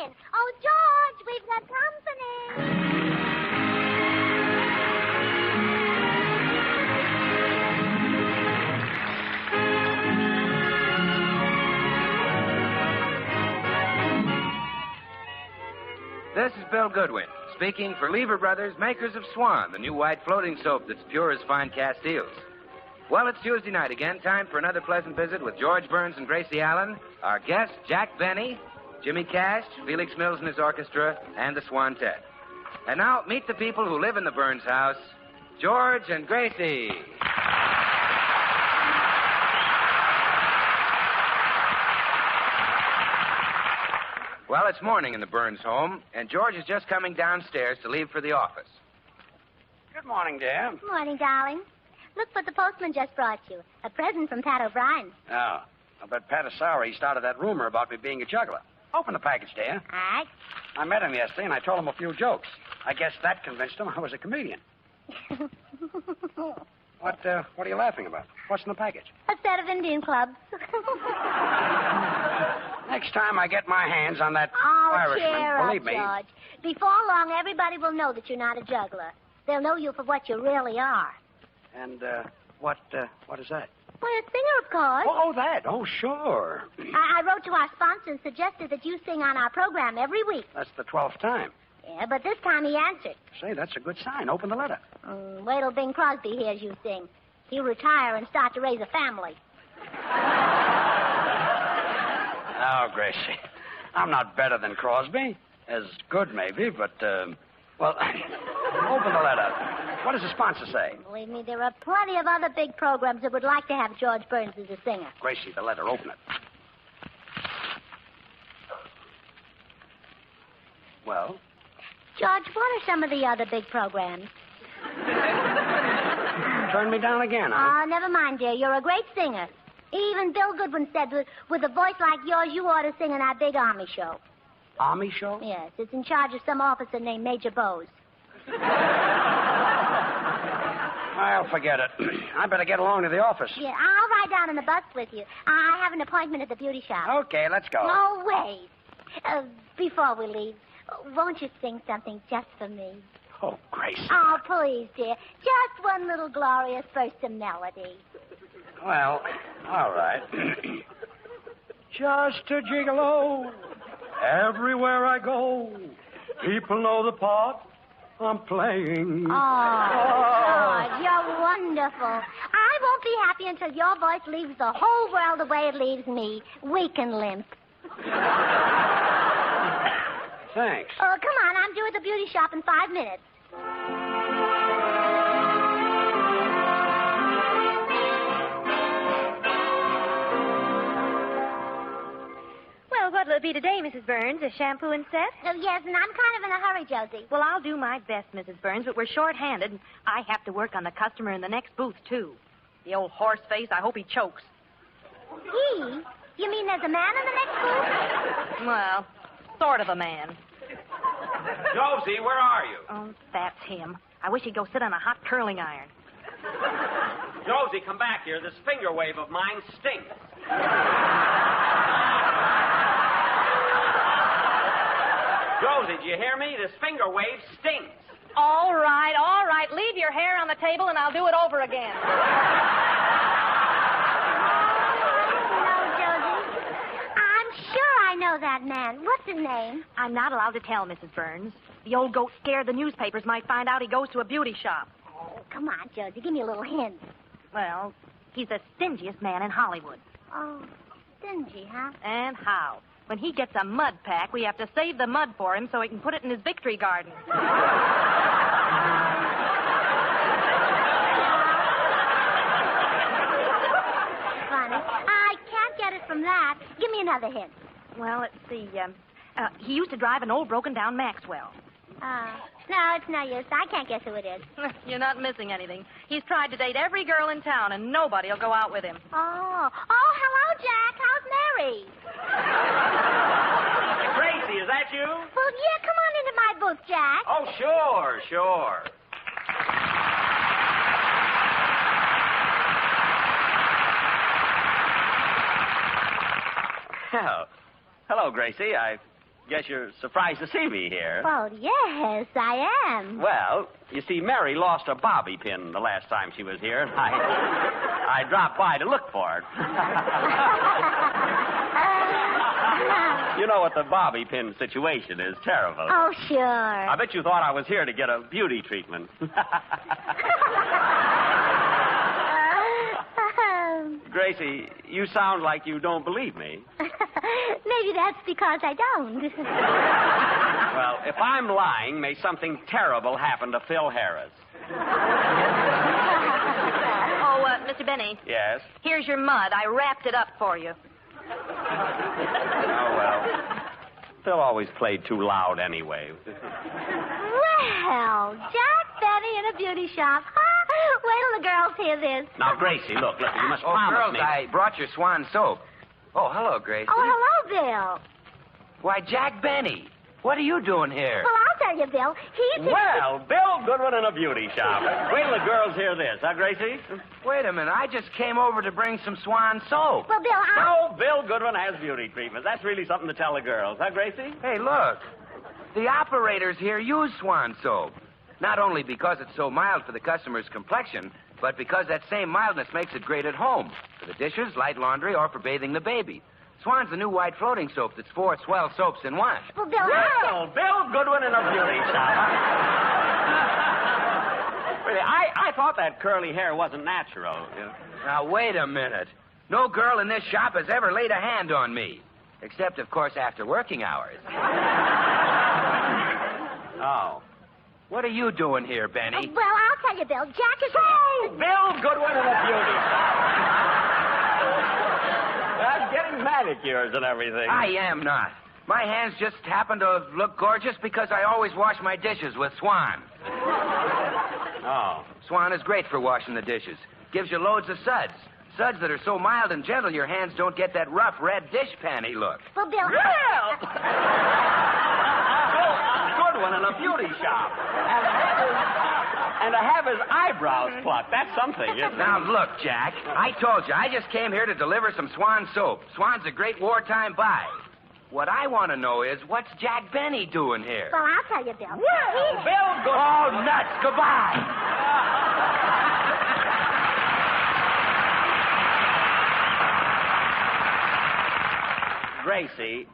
in. Oh, George, we've got company. This is Bill Goodwin, speaking for Lever Brothers, makers of Swan, the new white floating soap that's pure as fine Castiles. Well, it's Tuesday night again, time for another pleasant visit with George Burns and Gracie Allen, our guests, Jack Benny, Jimmy Cash, Felix Mills and his orchestra, and the Swantet. And now, meet the people who live in the Burns house, George and Gracie. Well, it's morning in the Burns home, and George is just coming downstairs to leave for the office. Good morning, dear. Good morning, darling. Look what the postman just brought you. A present from Pat O'Brien. Oh, I bet Pat is sorry he started that rumor about me being a juggler. Open the package, dear. All right. I met him yesterday, and I told him a few jokes. I guess that convinced him I was a comedian. What are you laughing about? What's in the package? A set of Indian clubs. Next time I get my hands on that Oh, Irishman, cheer up, believe me. George. Before long, everybody will know that you're not a juggler. They'll know you for what you really are. And, what is that? Well, a singer, of course. Oh, that. Oh, sure. I wrote to our sponsor and suggested that you sing on our program every week. That's the 12th time. Yeah, but this time he answered. Say, that's a good sign. Open the letter. Wait till Bing Crosby hears you sing. He'll retire and start to raise a family. Oh, Gracie, I'm not better than Crosby. As good, maybe, but, well, open the letter. What does the sponsor say? Believe me, there are plenty of other big programs that would like to have George Burns as a singer. Gracie, the letter, open it. Well? George, what are some of the other big programs? Turn me down again, huh? Oh, never mind, dear. You're a great singer. Even Bill Goodwin said with a voice like yours, you ought to sing in our big Army show. Army show? Yes, it's in charge of some officer named Major Bowes. I'll forget it. I better get along to the office. Yeah, I'll ride down in the bus with you. I have an appointment at the beauty shop. Okay, let's go. Oh, wait. Before we leave, won't you sing something just for me? Oh, Gracie. Oh, please, dear. Just one little glorious burst of melody. Well, all right. Just a gigolo. Everywhere I go, people know the part I'm playing. Oh, George, you're wonderful. I won't be happy until your voice leaves the whole world the way it leaves me, weak and limp. Thanks. Oh, come on. I'm due at the beauty shop in 5 minutes. Well, what'll it be today, Mrs. Burns? A shampoo and set? Oh, yes, and I'm kind of in a hurry, Josie. Well, I'll do my best, Mrs. Burns, but we're short-handed, and I have to work on the customer in the next booth, too. The old horse face, I hope he chokes. He? You mean there's a man in the next booth? Well, sort of a man. Josie, where are you? Oh, that's him. I wish he'd go sit on a hot curling iron. Josie, come back here. This finger wave of mine stinks. Josie, do you hear me? This finger wave stinks. All right. Leave your hair on the table, and I'll do it over again. I know that man. What's his name? I'm not allowed to tell, Mrs. Burns. The old goat scared the newspapers might find out he goes to a beauty shop. Oh, come on, Josie. Give me a little hint. Well, he's the stingiest man in Hollywood. Oh, stingy, huh? And how? When he gets a mud pack, we have to save the mud for him so he can put it in his victory garden. Funny. I can't get it from that. Give me another hint. Well, let's see. He used to drive an old broken-down Maxwell. No, it's no use. I can't guess who it is. You're not missing anything. He's tried to date every girl in town, and nobody will go out with him. Oh, hello, Jack. How's Mary? Gracie, is that you? Well, yeah, come on into my booth, Jack. Oh, sure. Hello, Gracie. I Guess you're surprised to see me here. Well, yes, I am. Well, you see, Mary lost a bobby pin the last time she was here. I dropped by to look for it. You know what the bobby pin situation is. Terrible. Oh, sure. I bet you thought I was here to get a beauty treatment. Gracie, you sound like you don't believe me. Maybe that's because I don't. Well, if I'm lying, may something terrible happen to Phil Harris. Oh, Mr. Benny, Yes? here's your mud. I wrapped it up for you. Oh, well. Phil always played too loud anyway. Well, Jack Benny in a beauty shop. Wait till the girls hear this. Now, Gracie, look, listen, you must Oh, promise girls, me. I brought your Swan soap. Oh, hello, Gracie. Oh, hello, Bill. Why, Jack Benny, what are you doing here? Well, I'll tell you, Bill. He's... Well, Bill Goodwin in a beauty shop. Wait till the girls hear this, huh, Gracie? Wait a minute, I just came over to bring some Swan soap. Well, Bill, No, Bill Goodwin has beauty treatment. That's really something to tell the girls, huh, Gracie? Hey, look. The operators here use Swan soap. Not only because it's so mild for the customer's complexion, but because that same mildness makes it great at home. For the dishes, light laundry, or for bathing the baby. Swan's the new white floating soap that's 4 swell soaps in one. Well, Bill, Well, Bill Goodwin in a beauty shop. Really, I thought that curly hair wasn't natural. Now, wait a minute. No girl in this shop has ever laid a hand on me. Except, of course, after working hours. Oh. What are you doing here, Benny? Well, I'll tell you, Bill. Jack is... Bill Goodwin in a beauty shop. I'm getting manicures and everything. I am not. My hands just happen to look gorgeous because I always wash my dishes with Swan. Oh. Swan is great for washing the dishes. Gives you loads of suds. Suds that are so mild and gentle your hands don't get that rough red dish panty look. Well, Bill... Bill Goodwin in a beauty shop. And to have his eyebrows plucked. That's something, isn't it? Now, look, Jack. I told you, I just came here to deliver some Swan soap. Swan's a great wartime buy. What I want to know is, what's Jack Benny doing here? Well, I'll tell you, Bill. Bill Goodwin. Oh, nuts. Goodbye.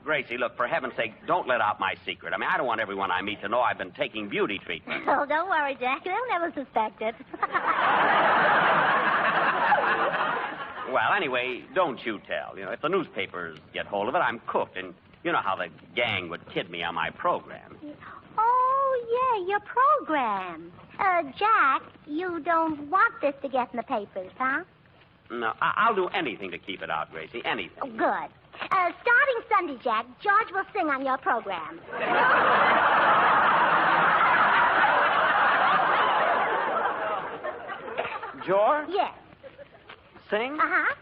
Gracie, look, for heaven's sake, don't let out my secret. I mean, I don't want everyone I meet to know I've been taking beauty treatment. Oh, don't worry, Jack. They'll never suspect it. Well, anyway, don't you tell. You know, if the newspapers get hold of it, I'm cooked. And you know how the gang would kid me on my program. Oh, yeah, your program. Jack, you don't want this to get in the papers, huh? No, I'll do anything to keep it out, Gracie. Anything. Oh, good. Starting Sunday, Jack, George will sing on your program. George? Yes. Sing? Uh-huh.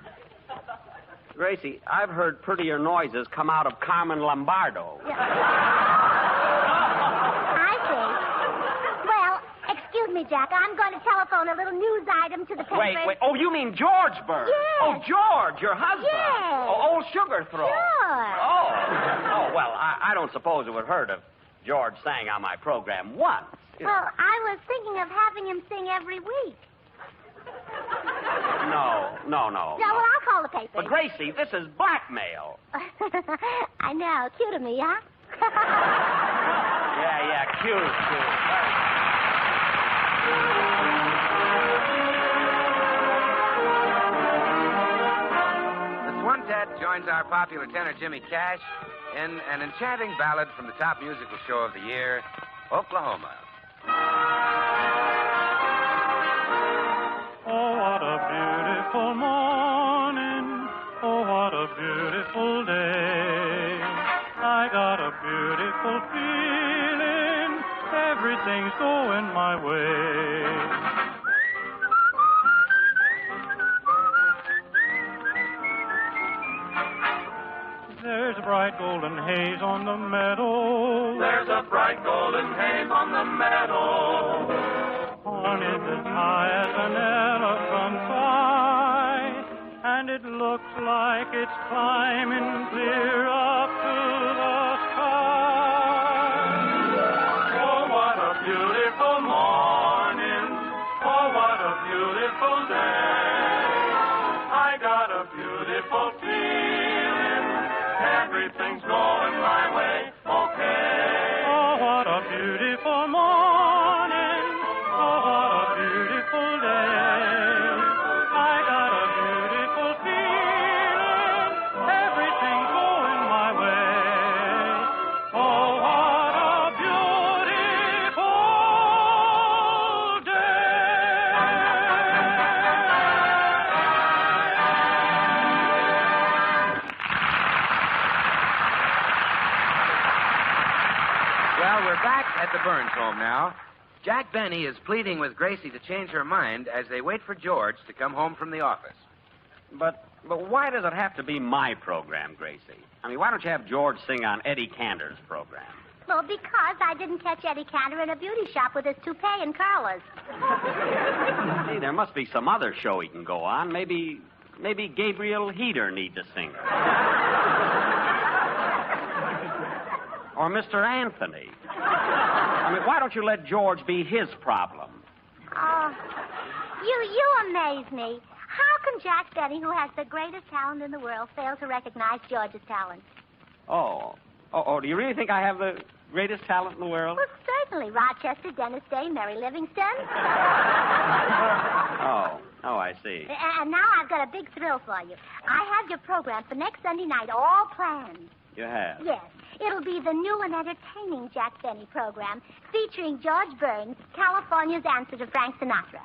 Gracie, I've heard prettier noises come out of Carmen Lombardo. Yeah. I see. Well, excuse me, Jack. I'm going to telephone a little news item to the paper. Wait. Oh, you mean George Burns? Yes. Oh, George, your husband. Yes. Oh, old Sugar Throat. Sure. Oh, well, I don't suppose it would hurt if George sang on my program once. Well, I was thinking of having him sing every week. No. No, well, I'll call the paper. But, Gracie, this is blackmail. I know. Cute of me, huh? Yeah, cute. The Swantet joins our popular tenor Jimmy Cash in an enchanting ballad from the top musical show of the year, Oklahoma. Oh, what a beautiful morning. Oh, what a beautiful day. I got a beautiful feeling. Everything's going my way. There's a bright golden haze on the meadow. There's a bright golden haze on the meadow. Corn is as high as an elephant's eye, and it looks like it's climbing clear up to the sky. everything's going my way. Okay. Oh, what a beautiful morning. Oh, what a beautiful day. I got a beautiful feeling. Everything's going my way. Oh, what a beautiful day. Well, we're back at the Burns home now. Jack Benny is pleading with Gracie to change her mind as they wait for George to come home from the office. But why does it have to be my program, Gracie? I mean, why don't you have George sing on Eddie Cantor's program? Well, because I didn't catch Eddie Cantor in a beauty shop with his toupee and curlers. See, there must be some other show he can go on. Maybe Gabriel Heater needs a singer. Or Mr. Anthony. I mean, why don't you let George be his problem? Oh, you amaze me. How can Jack Benny, who has the greatest talent in the world, fail to recognize George's talent? Oh, do you really think I have the greatest talent in the world? Well, certainly. Rochester, Dennis Day, Mary Livingston. Oh, I see. And now I've got a big thrill for you. I have your program for next Sunday night all planned. You have? Yes. It'll be the new and entertaining Jack Benny program featuring George Burns, California's answer to Frank Sinatra.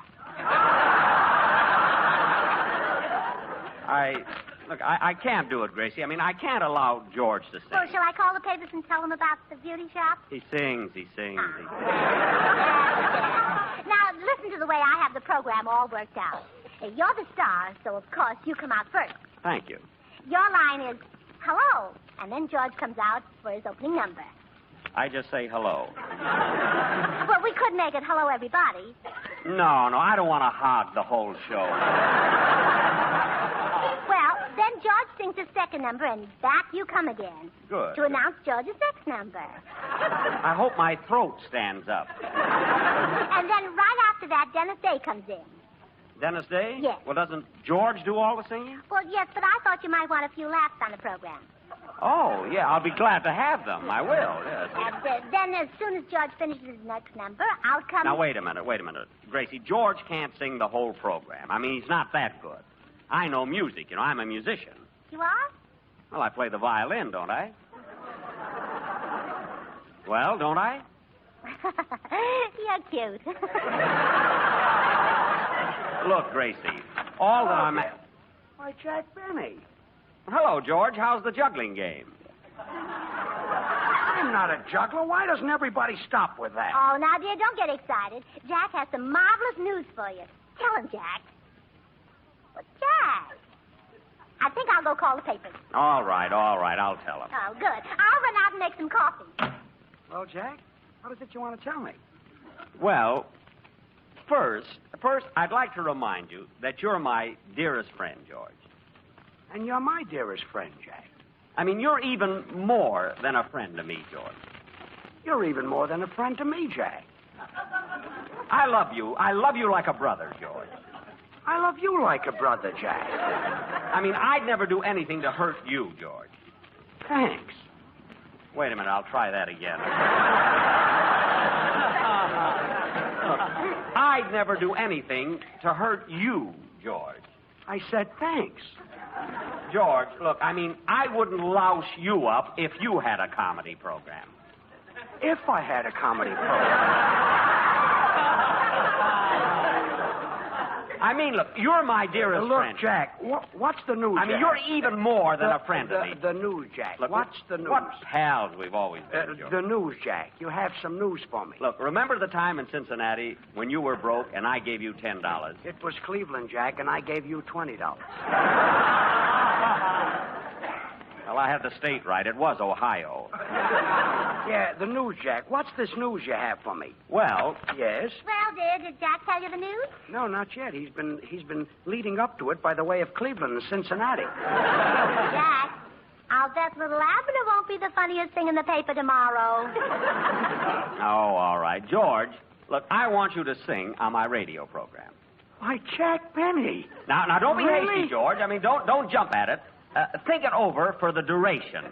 I can't do it, Gracie. I mean, I can't allow George to sing. Well, shall I call the papers and tell them about the beauty shop? He sings. Now, listen to the way I have the program all worked out. You're the star, so of course you come out first. Thank you. Your line is, hello, and then George comes out for his opening number. I just say hello. Well, we could make it hello, everybody. No, I don't want to hog the whole show. Well, then George sings his second number, and back you come again. Good. To announce George's next number. I hope my throat stands up. And then right after that, Dennis Day comes in. Dennis Day? Yes. Well, doesn't George do all the singing? Well, yes, but I thought you might want a few laughs on the program. Oh, yeah, I'll be glad to have them. I will, yes. And then as soon as George finishes his next number, out comes... Now, wait a minute. Gracie, George can't sing the whole program. I mean, he's not that good. I know music, I'm a musician. You are? Well, I play the violin, don't I? Well, don't I? You're cute. Look, Gracie, all that I'm... Why, Jack Benny. Hello, George. How's the juggling game? I'm not a juggler. Why doesn't everybody stop with that? Oh, now, dear, don't get excited. Jack has some marvelous news for you. Tell him, Jack. Well, Jack. I think I'll go call the papers. All right. I'll tell him. Oh, good. I'll run out and make some coffee. Well, Jack, what is it you want to tell me? Well, first, I'd like to remind you that you're my dearest friend, George. And you're my dearest friend, Jack. I mean, you're even more than a friend to me, George. You're even more than a friend to me, Jack. I love you. I love you like a brother, George. I love you like a brother, Jack. I mean, I'd never do anything to hurt you, George. Thanks. Wait a minute, I'll try that again. Look, I'd never do anything to hurt you, George. I said thanks. George, look, I mean, I wouldn't louse you up if you had a comedy program. If I had a comedy program. I mean, look, you're my dearest Look, friend. Jack, what's the news, I mean, Jack? you're even more than a friend to me. The news, Jack. Look, what's the news? What pals we've always been, George. The news, Jack. You have some news for me. Look, remember the time in Cincinnati when you were broke and I gave you $10? It was Cleveland, Jack, and I gave you $20. Well, I had the state right. It was Ohio. Yeah, the news, Jack. What's this news you have for me? Well, Yes? Well, dear, did Jack tell you the news? No, not yet. He's been leading up to it by the way of Cleveland and Cincinnati. Jack, I'll bet little Abner won't be the funniest thing in the paper tomorrow. oh, all right. George, look, I want you to sing on my radio program. Why, Jack Benny. Now, don't be Really? hasty, George. I mean, don't jump at it. Think it over for the duration.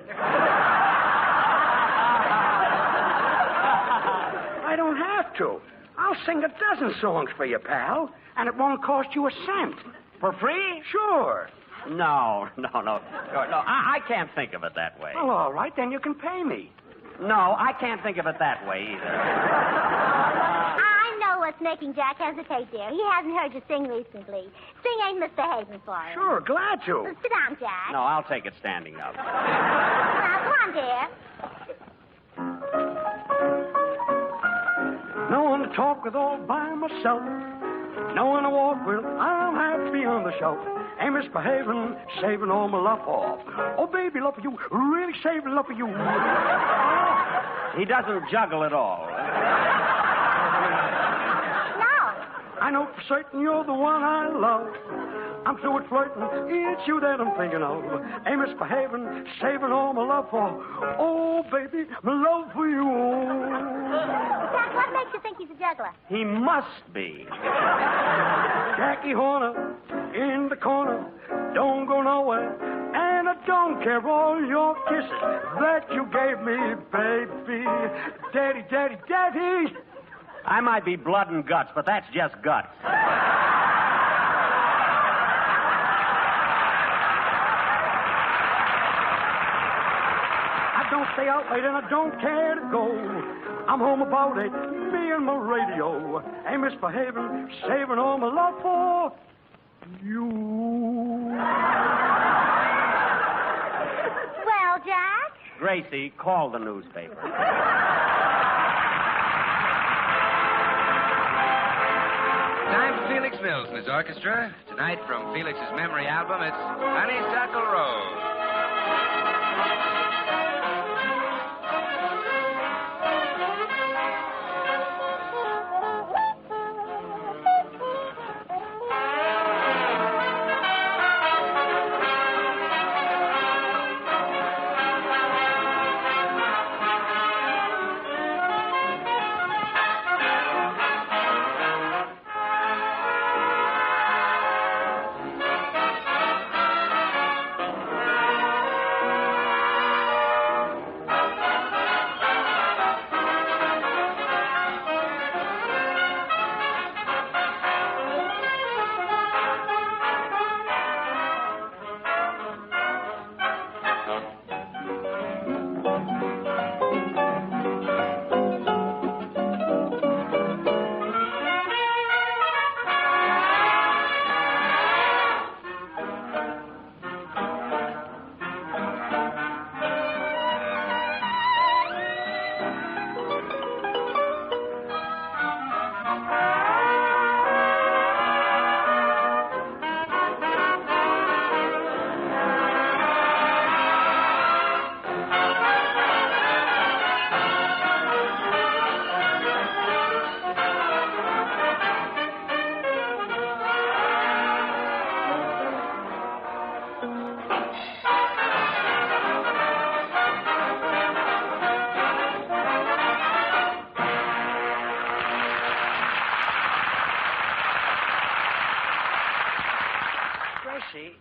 I don't have to. I'll sing a dozen songs for you, pal, and it won't cost you a cent. For free? Sure. No. I can't think of it that way. Well, all right, then you can pay me. No, I can't think of it that way either. I know what's making Jack hesitate, dear. He hasn't heard you sing recently. Sing Ain't Misbehaving for him. Sure, glad to. Sit down, Jack. No, I'll take it standing up. Now, come on, dear. No one to talk with all by myself. No one to walk with. I'm happy on the shelf. Ain't misbehaving, saving all my love off. Oh, baby, love for you. Really saving love for you. He doesn't juggle at all. No. I know for certain you're the one I love. I'm through with flirting. It's you that I'm thinking of. Ain't misbehaving, saving all my love for. Oh, baby, my love for you. Jack, what makes you think he's a juggler? He must be. Jackie Horner in the corner. Don't go nowhere. And I don't care all your kisses that you gave me, baby. Daddy, daddy, daddy. I might be blood and guts, but that's just guts. I don't stay out late and I don't care to go. I'm home about it, me and my radio. Ain't misbehaving, saving all my love for you. Well, Jack? Gracie, call the newspaper. Time for Felix Mills and his orchestra. Tonight, from Felix's memory album, it's Honeysuckle Rose.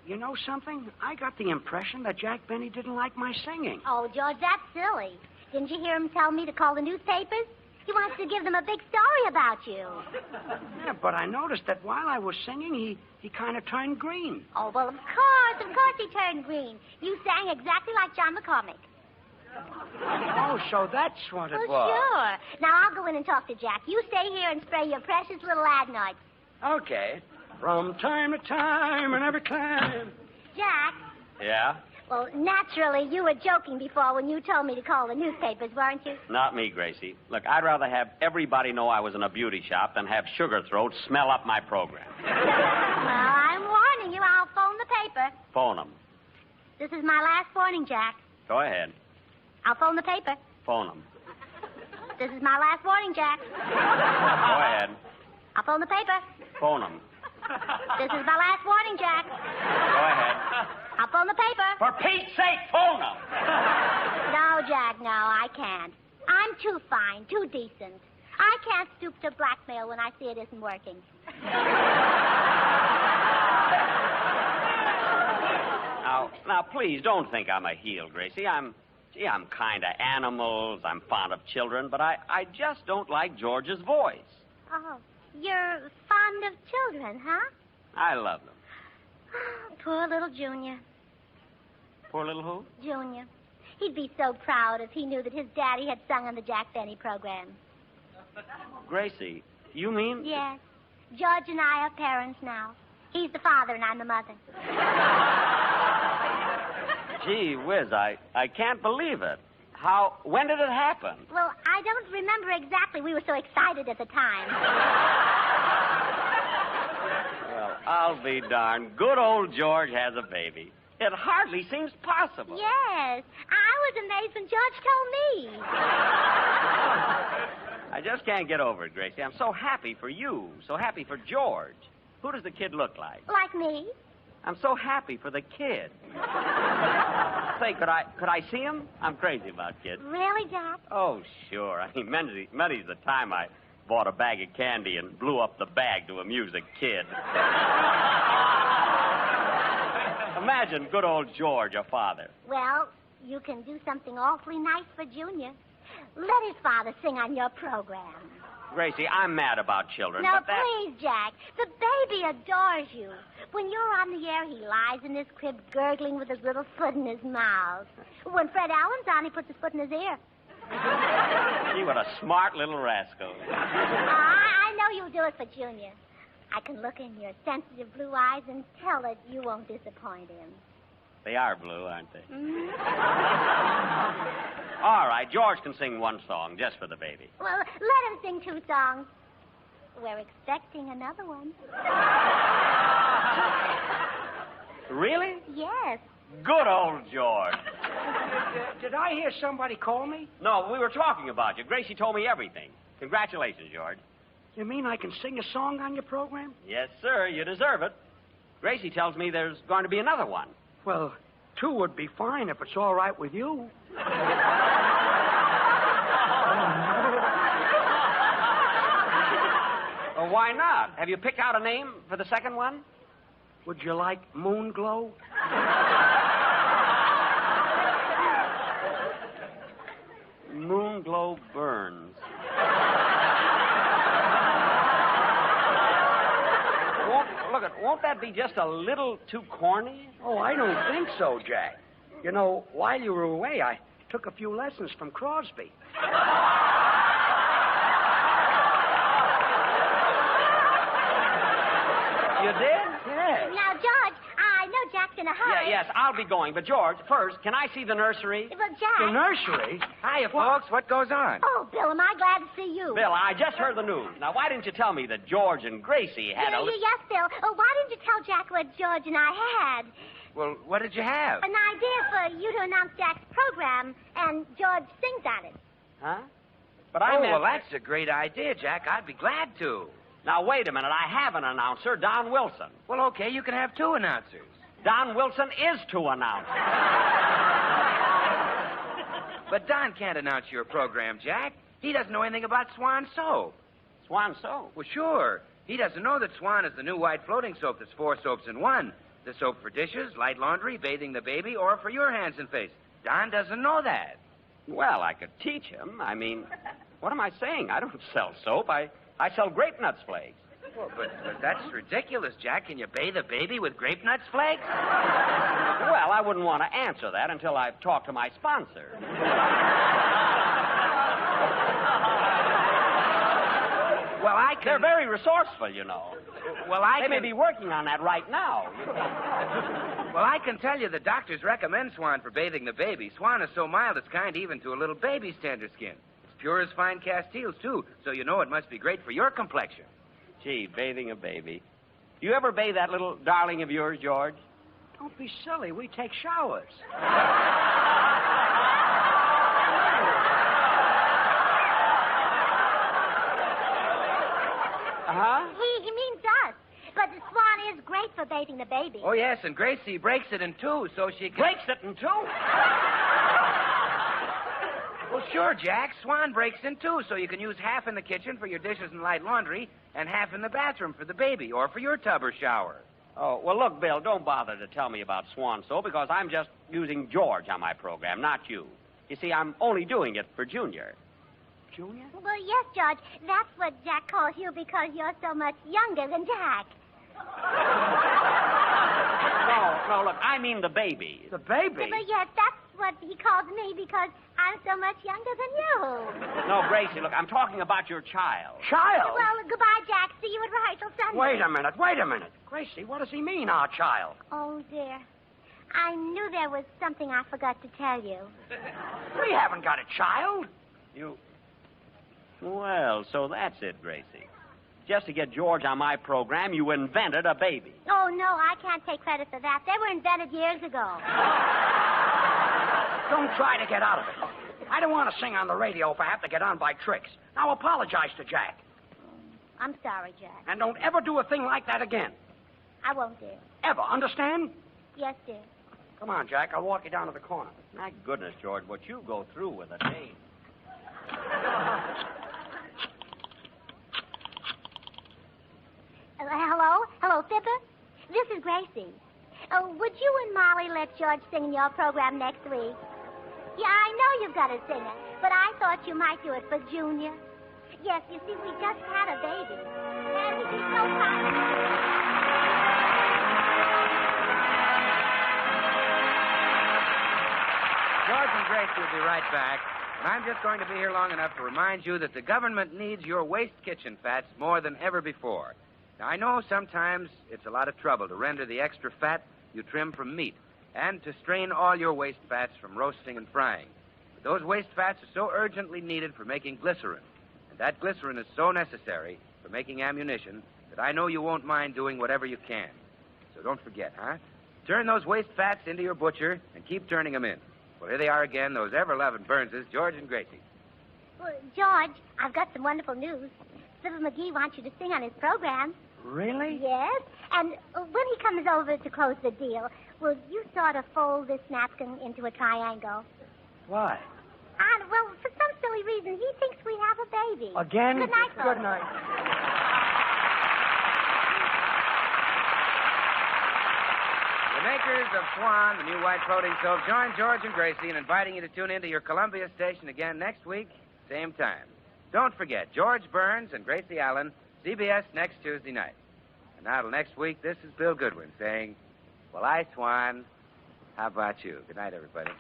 You know something? I got the impression that Jack Benny didn't like my singing. Oh, George, that's silly. Didn't you hear him tell me to call the newspapers? He wants to give them a big story about you. Yeah, but I noticed that while I was singing, he kind of turned green. Oh, well, of course he turned green. You sang exactly like John McCormick. Oh, so that's what it Well, was. sure. Now, I'll go in and talk to Jack. You stay here and spray your precious little adenoids. Okay. From time to time and every time. Jack, Yeah? well, naturally, you were joking before when you told me to call the newspapers, weren't you? Not me, Gracie. Look, I'd rather have everybody know I was in a beauty shop than have Sugar Throat smell up my program. Well, I'm warning you. I'll phone the paper. Phone them. This is my last warning, Jack. Go ahead. I'll phone the paper. Phone them. This is my last warning, Jack. Go ahead. I'll phone the paper. Phone them. This is my last warning, Jack. Go ahead. I'll phone the paper. For Pete's sake, phone them. No, Jack, no, I can't. I'm too fine, too decent. I can't stoop to blackmail when I see it isn't working. Now, please don't think I'm a heel, Gracie. I'm kind of animals. I'm fond of children, but I just don't like George's voice. Oh, you're fond of children, huh? I love them. Poor little Junior. Poor little who? Junior. He'd be so proud if he knew that his daddy had sung on the Jack Benny program. Gracie, you mean? Yes. George and I are parents now. He's the father and I'm the mother. Gee whiz, I can't believe it. When did it happen? Well, I don't remember exactly. We were so excited at the time. Well, I'll be darned. Good old George has a baby. It hardly seems possible. Yes. I was amazed when George told me. I just can't get over it, Gracie. I'm so happy for you, so happy for George. Who does the kid look like? Like me? I'm so happy for the kid. Say, could I see him? I'm crazy about kids. Really, Jack? Oh, sure. I mean, many's the time I bought a bag of candy and blew up the bag to amuse a kid. Imagine good old George, your father. Well, you can do something awfully nice for Junior. Let his father sing on your program. Gracie, I'm mad about children. No, but that... please, Jack. The baby adores you. When you're on the air, he lies in his crib gurgling with his little foot in his mouth. When Fred Allen's on, he puts his foot in his ear. Gee, what a smart little rascal. I know you'll do it for Junior. I can look in your sensitive blue eyes and tell that you won't disappoint him. They are blue, aren't they? Mm-hmm. All right, George can sing one song just for the baby. Well, let him sing 2 songs. We're expecting another one. Really? Yes. Good old George. Did I hear somebody call me? No, we were talking about you. Gracie told me everything. Congratulations, George. You mean I can sing a song on your program? Yes, sir. You deserve it. Gracie tells me there's going to be another one. Well, 2 would be fine if it's all right with you. Well, why not? Have you picked out a name for the second one? Would you like Moonglow? Moonglow Burns. Won't that be just a little too corny? Oh, I don't think so, Jack. You know, while you were away, I took a few lessons from Crosby. You did? Yes. Now, George, I know Jack's in a hurry. Yes, I'll be going. But, George, first, can I see the nursery? Well, Jack. The nursery? Hiya, folks. What goes on? Oh, Bill, am I glad to see you. Bill, I just heard the news. Now, why didn't you tell me that George and Gracie had Yes, Bill. Oh, why didn't you tell Jack what George and I had? Well, what did you have? An idea for you to announce Jack's program, and George sings on it. Huh? But I Oh, meant... well, that's a great idea, Jack. I'd be glad to. Now, wait a minute. I have an announcer, Don Wilson. Well, okay, you can have 2 announcers. Don Wilson is to announce. But Don can't announce your program, Jack. He doesn't know anything about Swan soap. Swan soap. Well, sure. He doesn't know that Swan is the new white floating soap that's 4 soaps in 1. The soap for dishes, light laundry, bathing the baby, or for your hands and face. Don doesn't know that. Well, I could teach him. I mean, what am I saying? I don't sell soap. I sell grape nuts flakes. Well, but that's ridiculous, Jack. Can you bathe a baby with grape nuts flakes? Well, I wouldn't want to answer that until I've talked to my sponsor. Well, I can... They're very resourceful, you know. Well, They may be working on that right now. Well, I can tell you the doctors recommend Swan for bathing the baby. Swan is so mild it's kind even to a little baby's tender skin. It's pure as fine Castiles, too, so you know it must be great for your complexion. Gee, bathing a baby. Do you ever bathe that little darling of yours, George? Don't be silly. We take showers. Uh-huh. He means us. But the Swan is great for bathing the baby. Oh, yes, and Gracie breaks it in 2 so she can... Breaks it in 2? Well, sure, Jack. Swan breaks in 2 so you can use half in the kitchen for your dishes and light laundry and half in the bathroom for the baby or for your tub or shower. Oh, well, look, Bill, don't bother to tell me about Swan Soap because I'm just using George on my program, not you. You see, I'm only doing it for Junior. Junior? Well, yes, George. That's what Jack calls you because you're so much younger than Jack. No, look, I mean the baby. The baby? Well, yes, that's what he calls me because I'm so much younger than you. No, Gracie, look, I'm talking about your child. Child? Well, goodbye, Jack. See you at rehearsal Sunday. Wait a minute. Gracie, what does he mean, our child? Oh, dear. I knew there was something I forgot to tell you. We haven't got a child. You... Well, so that's it, Gracie. Just to get George on my program, you invented a baby. Oh, no, I can't take credit for that. They were invented years ago. Don't try to get out of it. I don't want to sing on the radio if I have to get on by tricks. Now apologize to Jack. I'm sorry, Jack. And don't ever do a thing like that again. I won't, dear. Ever, understand? Yes, dear. Come on, Jack. I'll walk you down to the corner. My goodness, George, what you go through with a day. Hello? Hello, Fibber? This is Gracie. Would you and Molly let George sing in your program next week? Yeah, I know you've got a singer, but I thought you might do it for Junior. Yes, you see, we just had a baby. And he'd be so proud. George and Gracie will be right back. And I'm just going to be here long enough to remind you that the government needs your waste kitchen fats more than ever before. Now, I know sometimes it's a lot of trouble to render the extra fat you trim from meat and to strain all your waste fats from roasting and frying. But those waste fats are so urgently needed for making glycerin, and that glycerin is so necessary for making ammunition that I know you won't mind doing whatever you can. So don't forget, huh? Turn those waste fats into your butcher and keep turning them in. Well, here they are again, those ever-loving Burnses, George and Gracie. Well, George, I've got some wonderful news. Fibber McGee wants you to sing on his program. Really? Yes, and when he comes over to close the deal, will you sort of fold this napkin into a triangle? Why? Well, for some silly reason, he thinks we have a baby. Again? Good night, folks. Good night. The makers of Swan, the new white floating soap, join George and Gracie in inviting you to tune into your Columbia station again next week, same time. Don't forget, George Burns and Gracie Allen, CBS next Tuesday night. And now till next week, this is Bill Goodwin saying, well, Swan, how about you? Good night, everybody.